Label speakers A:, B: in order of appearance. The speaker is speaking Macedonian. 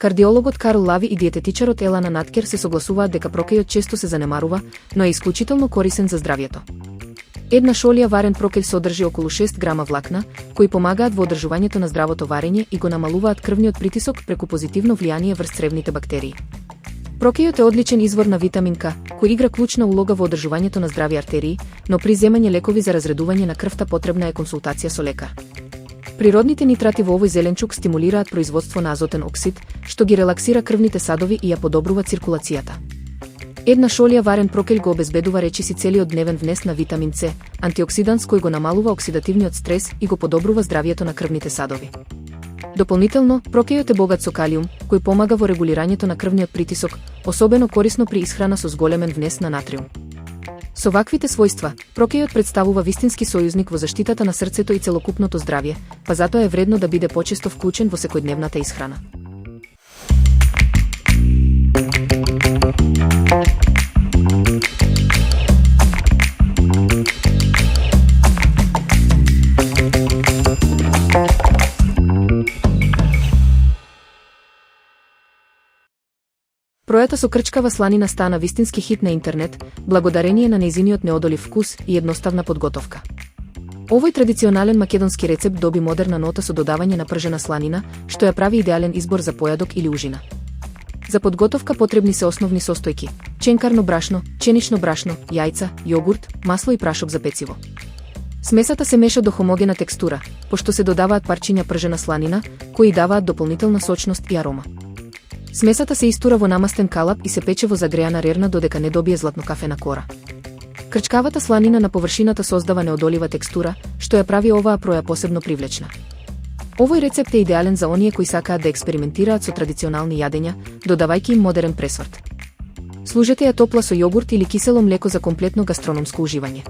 A: Кардиологот Карл Лави и диететичарот Елана Наткер се согласуваат дека прокејот често се занемарува, но е исклучително корисен за здравјето. Една шолија варен прокеј содржи околу 6 грама влакна, кои помагаат во одржувањето на здравото варење и го намалуваат крвниот притисок преку позитивно влијание врз цревните бактерии. Прокејот е одличен извор на витамин К, кој игра клучна улога во одржувањето на здрави артерии, но при земање лекови за разредување на крвта потребна е консултација со лекар. Природните нитрати во овој зеленчук стимулираат производство на азотен оксид, што ги релаксира крвните садови и ја подобрува циркулацијата. Една шолија варен прокеј го обезбедува речиси целиот дневен внес на витамин С, антиоксиданс кој го намалува оксидативниот стрес и го подобрува здравието на крвните садови. Дополнително, прокејот е богат со калиум, кој помага во регулирањето на крвниот притисок, особено корисно при исхрана со зголемен внес на натриум. Со ваквите својства, прокејот представува вистински сојузник во заштитата на срцето и целокупното здравје, па затоа е вредно да биде почесто вклучен во секојдневната исхрана. Пројата со крчкава сланина стана вистински хит на интернет, благодарение на нејзиниот неодолив вкус и едноставна подготовка. Овој традиционален македонски рецепт доби модерна нота со додавање на пржена сланина, што ја прави идеален избор за појадок или ужина. За подготовка потребни се основни состојки: ченкарно брашно, пченично брашно, јајца, јогурт, масло и прашок за пециво. Смесата се меша до хомогена текстура, пошто се додаваат парчиња пржена сланина, кои даваат дополнителна сочност и арома. Смесата се истура во намастен калап и се пече во загреана рерна додека не добие златнокафена кора. Крчкавата сланина на површината создава неодолива текстура, што ја прави оваа проја посебно привлечна. Овој рецепт е идеален за оние кои сакаат да експериментираат со традиционални јадења, додавајќи им модерен пресорт. Служете ја топла со јогурт или кисело млеко за комплетно гастрономско уживање.